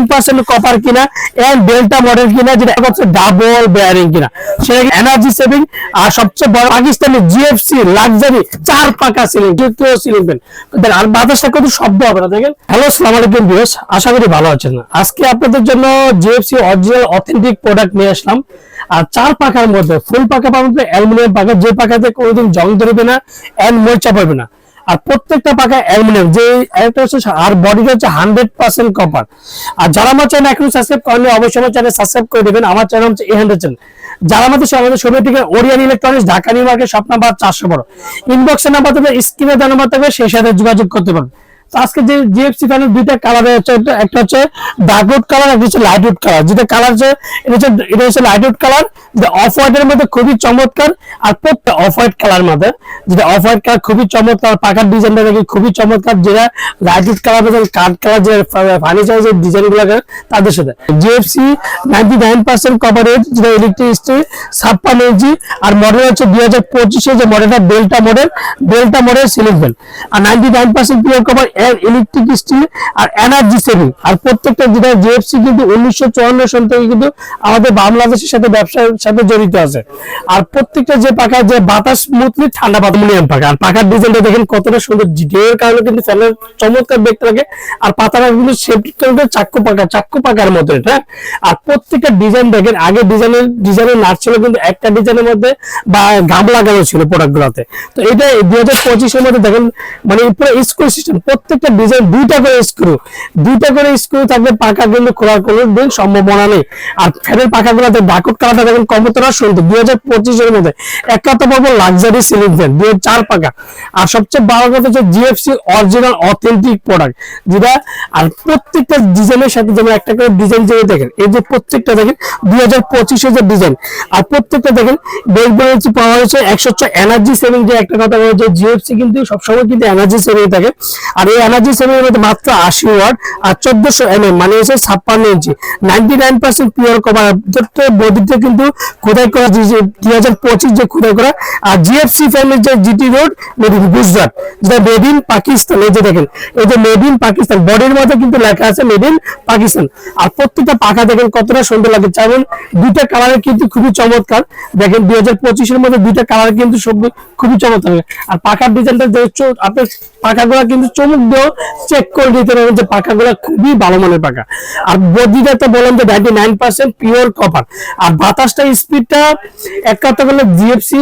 100% copper কিনা and delta model কিনা, যেটা হচ্ছে ডাবল বেয়ারিং কিনা, সেটা এনার্জি সেভিং। আর সবচেয়ে বড় পাকিস্তানি জিএফসি লাক্সারি 4 পাকা সিলিং সিলিং ফ্যান। আর বাতাসটা কত শব্দ হবে না দেখেন। হ্যালো, আসসালামু আলাইকুম ভিউয়ার্স, আশা করি ভালো আছেন। আজকে আপনাদের জন্য জিএফসি অরিজিনাল অথেন্টিক প্রোডাক্ট নিয়ে আসলাম। আর 4 পাকার মধ্যে ফুল পাকা পাবেন, অ্যালুমিনিয়াম পাকা, যে পাকাতে কোনোদিন জং ধরবে না এন্ড মরিচা পড়বে না। আর প্রত্যেকটা পাকা অ্যালুমিনিয়াম, যে একটা হচ্ছে, আর বডিটা হচ্ছে 100% কপার। আর যারা আমার চ্যানেল এখনো সাবস্ক্রাইব করেননি, অবশ্যই আমার চ্যানেল সাবস্ক্রাইব করে দেবেন। আমার চ্যানেল হচ্ছে A100 চ্যানেল। যারা আমাদের ছবি থেকে Orion electronics, Dhaka new market, shop number 412, ইনবক্সে নাম্বার থাকবে, স্ক্রিনে দেওয়া নাম্বার থাকবে, সেই সাথে যোগাযোগ করতে পারেন। আজকে যে জিএফসি ফ্যানের দুইটা কালার হচ্ছে, একটা হচ্ছে ডার্কউড কালার, একটা হচ্ছে লাইটউড কালার। যেটা কালার হচ্ছে এটা হচ্ছে লাইটউড কালার, যেটা অফ হোয়াইটের মধ্যে খুবই চমৎকার। আর প্রত্যেক অফ হোয়াইট কালার মধ্যে, যেটা অফ হোয়াইট কালার খুবই চমৎকার, পাকার ডিজাইনটা দেখি খুবই চমৎকার। যেটা লাইটউড কালার মধ্যে কাঠ কালার, যে ফার্নিচার যে ডিজাইন গুলো তাদের সাথে জিএফসি 99% কভারেজ, যেটা ইলেকট্রিক স্টিল 56 ইঞ্চি। আর মডেল হচ্ছে 2025 যে মডেলটা ডেল্টা মডেল সিলিং ফ্যান। আর 99% পিওর কভার ইলেকট্রিক স্টিল আর এনার্জি সেভিং। আর প্রত্যেকটা যেটা জিএফসি কিন্তু 1954 সাল থেকে কিন্তু আমাদের বাংলাদেশের সাথে ব্যবসার সাথে জড়িত আছে। আর প্রত্যেকটা যে পাকা, যে বাতাস স্মুথলি ঠান্ডা অ্যালুমিনিয়াম পাকা। আর পাকার ডিজাইনটা দেখেন কতটা সুন্দর, ডিটেইলের কারণে কিন্তু ফ্যানের চমৎকার দেখতে লাগে। আর পাতাটা কিন্তু সেফটি কারণে চাক্কু পাকার মতো এটা। আর প্রত্যেকটা ডিজাইন দেখেন, আগে ডিজাইনের নাট ছিল কিন্তু একটা ডিজাইনের মধ্যে বা গাম লাগানো ছিল প্রোডাক্ট গুলোতে। তো এটা 2025 এর মধ্যে দেখেন, মানে পুরো স্ক্রু সিস্টেম, প্রত্যেকটা ডিজাইন দুইটা করে স্ক্রু থাকবে। পাকা কিন্তু খোলার কোনো দিন সম্ভাবনা নেই। আর ফ্যানের পাকাগুলোতে ডার্কউড কালারটা দেখেন কতটা সুন্দর। 2025 এর মধ্যে এক কথা বলবো লাক্সারি সিলিং ফ্যান, 4 পাকা। আর সবচেয়ে বড় কথা হচ্ছে জিএফসি অরিজিনাল অথেন্টিক প্রোডাক্ট, যেটা আর প্রত্যেকটা ডিজাইনের সাথে যেমন একটা করে ডিজাইন যে দেখেন, এই যে প্রত্যেকটা দেখেন 2025 এর যে ডিজাইন। আর প্রত্যেকটা দেখেন দেখবেন হচ্ছে পাওয়া হয়েছে 106 এনার্জি সেভিং। যে একটা কথা বলছে, জিএফসি কিন্তু সবসময় কিন্তু এনার্জি সেভিং থাকে। আর এই এনার্জি সেভিং এর মধ্যে মাত্র 80 ওয়াট আর 1400 এমএম, মানে হচ্ছে 56 ইঞ্চি, 99% পিওর কভার। বডিতে কিন্তু খোদাই করা, 2025 যে খোদাই করা। আর জিএফসি ফ্যানের যে GT road made in Gujarat, যেটা মেড ইন পাকিস্তান। এই যে দেখেন, এই যে মেড ইন পাকিস্তান, বডির মধ্যে কিন্তু লেখা আছে মেড ইন পাকিস্তান। আর প্রত্যেকটা পাখা দেখেন কতটা সুন্দর লাগে। যেমন দুইটা কালার কিন্তু খুবই চমৎকার। দেখেন 2025 এর মধ্যে দুইটা কালার কিন্তু সব খুবই চমৎকার। আর পাখার ডিজাইনটা আপনার পাখাগুলা কিন্তু চমক দিয়েও চেক করে দিতে পারবেন যে পাখাগুলা খুবই ভালো মানের পাখা। আর বডিটা তো বললাম যে 99% পিওর কপার। আর বাতাসটা স্পিডটা এক কথা বললে জিএফসি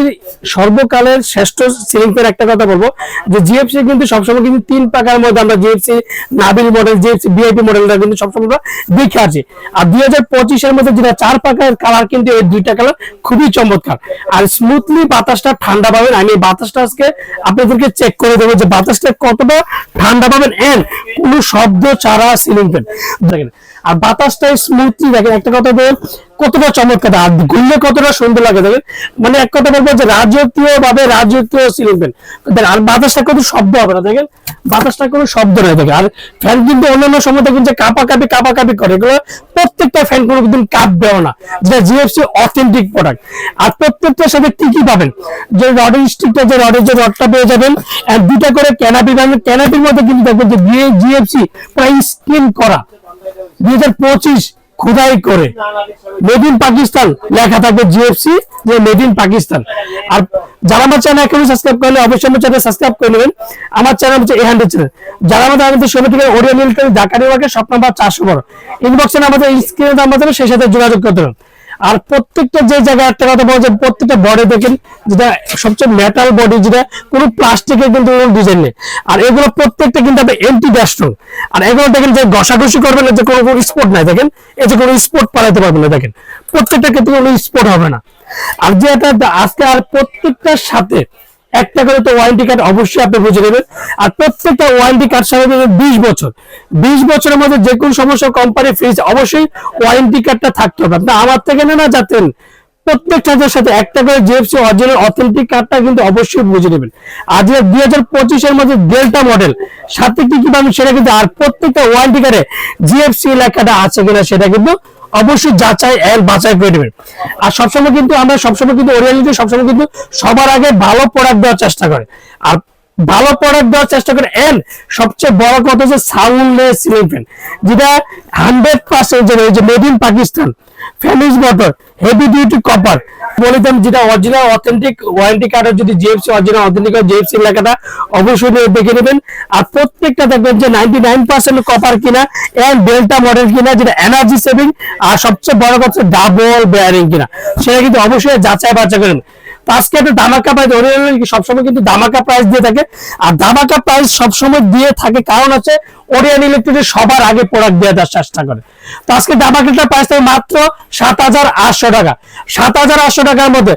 সর্বকালের শ্রেষ্ঠ সিলিং ফ্যান। একটা কথা বলবো যে জিএফসি কিন্তু সবসময় কিন্তু 3 পাকার মধ্যে আমরা GFC Nabil model, GFC VIP মডেলটা কিন্তু সবসময় আমরা দেখে আছি। আর 2025 এর মধ্যে যেটা 4 পাকার কালার, কিন্তু এই দুইটা কালার খুবই চমৎকার। আর স্মুথলি বাতাসটা ঠান্ডা পাবেন। আমি বাতাসটা আজকে আপনাদেরকে চেক করে দেবো যে বাতাসটা কতটা ঠান্ডা পাবেন এন্ড কোনো শব্দ ছাড়া সিলিং ফ্যান দেখেন। আর বাতাসটা স্মুথলি দেখেন, একটা কথা বলেন কতটা চমৎকার, আর ঘুরলে কতটা সুন্দর লাগে দেখেন। মানে এক কথা বলবো যে রাজকীয় সিলিং ফ্যান। আর বাতাসটা কত শব্দ হবে না দেখেন, বাতাসটা কোনো শব্দ নেই দেখেন। আর ফ্যান কিন্তু অন্যান্য সময় দেখুন যে কাপাকাপি করে, এগুলো প্রত্যেকটা ফ্যান কোনো দিন কাঁপবেও না, যেটা জিএফসি অথেন্টিক প্রোডাক্ট। আর প্রত্যেকটার সাথে কি পাবেন, যে রডের স্টিকটা, যে রডের যে রডটা পেয়ে যাবেন। আর দুটা করে ক্যানাপি পাবেন। ক্যানাপির মধ্যে কিন্তু দেখবেন যে জিএফসি প্রায় স্ক্রিন করা, 2025 খোদাই করে মেড ইন পাকিস্তান লেখা থাকবে, জিএফসি যে মেড ইন পাকিস্তান। আর যারা আমার চ্যানেল এখনো সাবস্ক্রাইব করলে অবশ্যই আমার চ্যানেল সাবস্ক্রাইব করে নেবেন। আমার চ্যানেল হচ্ছে A100 চ্যানেল। যারা আমাদের ছবি থেকে Orion electronics, Dhaka new market, shop number 412, ইনবক্সে আমাদের স্ক্রিনে নাম্বার দেবে, সেই সাথে যোগাযোগ করতে হবে। আর প্রত্যেকটা যে জায়গায় একটা কথা বলা যায়, প্রত্যেকটা বডি দেখেন, যেটা সবচেয়ে মেটাল বডি, যেটা কোনো প্লাস্টিকের কিন্তু কোনো ডিজাইন নেই। আর এগুলো প্রত্যেকটা কিন্তু আপনি এন্টি ডাস্টন। আর এগুলো দেখেন যে ঘষাঘষি করবেন না, যে কোনো স্পট নাই দেখেন, এই যে কোনো স্পট পালাতে পারবেন না দেখেন, প্রত্যেকটা ক্ষেত্রে কোনো স্পট হবে না। আর যেটা আজকে, আর প্রত্যেকটার সাথে একটা করে তো ওয়ারেন্টি কার্ড অবশ্যই আপনি বুঝে নেবেন। আর প্রত্যেকটা ওয়ারেন্টি কার্ড সাথে 20 বছরের মধ্যে যে কোনো সমস্যা কোম্পানি ফ্রিজ, অবশ্যই ওয়ারেন্টি কার্ডটা থাকতে হবে। আপনি আমার থেকে না যাতেন, প্রত্যেকটার সাথে একটা করে জিএফসি অরিজিনাল অথেন্টিক কার্ডটা কিন্তু অবশ্যই বুঝে নেবেন। আর যে 2025 এর মধ্যে ডেল্টা মডেল সাথে কি পাবেন সেটা কিন্তু, আর প্রত্যেকটা ওয়ারেন্টি কার্ডে জিএফসি লেখাটা আছে কিনা সেটা কিন্তু অবশ্যই যাচাই এর বাছাই করে নেবেন। আর সবসময় কিন্তু আমরা ওরিয়েন্টালি সবসময় কিন্তু সবার আগে ভালো প্রোডাক্ট দেওয়ার চেষ্টা করে। আর ভালো প্রোডাক্ট দেওয়ার চেষ্টা করে। এন্ড সবচেয়ে বড় কথা হচ্ছে সাউন্ডলেস সিলিং ফ্যান, যেটা 100% যে মেড ইন পাকিস্তান, ফ্যানিস মোটর, হেভি ডিউটি কপার বলে দেন, যেটা অরিজিনাল অথেন্টিক ওয়ারেন্টি কার্ডের যদি জিএফসি অরিজিনাল অথেন্টিক জিএফসি লেখাটা অবশ্যই দেখে নেবেন। আর প্রত্যেকটা দেখবেন যে 99% কপার কিনা এন্ড ডেল্টা মডেল কিনা, যেটা এনার্জি সেভিং, আর সবচেয়ে বড় কথা ডাবল বেয়ারিং কিনা, সেটা কিন্তু অবশ্যই যাচাই বাছাই করেন। আজকে একটা ধামাকা প্রাইস, সবসময় কিন্তু ধামাকা প্রাইস দিয়ে থাকে, আর ধামাকা প্রাইস সবসময় দিয়ে থাকে কারণ হচ্ছে ওরিয়ন ইলেকট্রিক সবার আগে প্রোডাক্ট দেওয়ার চেষ্টা করে। তো আজকে ধামাকাটা প্রাইস থাকে মাত্র 7,800 টাকা। 7,800 টাকার মধ্যে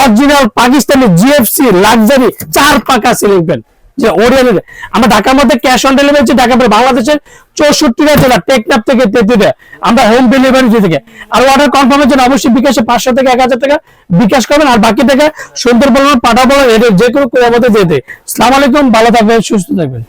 অরিজিনাল পাকিস্তানি জিএফসি লাক্সারি 4 পাকা সিলিং ফ্যান, যে ওরিয়নের। আমরা ঢাকার মধ্যে ক্যাশ অন ডেলিভারি, ঢাকা বাংলাদেশের 64টা জেলা, টেকনাফ থেকে তেতুলিয়া আমরা হোম ডেলিভারি দিয়ে থাকি। আর অর্ডার কনফার্মের জন্য অবশ্যই বিকাশে 500 থেকে 1,000 টাকা বিকাশ করবেন, আর বাকি টাকা সুন্দরবন পাঠাবো, যে কোনো মধ্যে যেতে। আসসালামু আলাইকুম, ভালো থাকবেন, সুস্থ থাকবেন।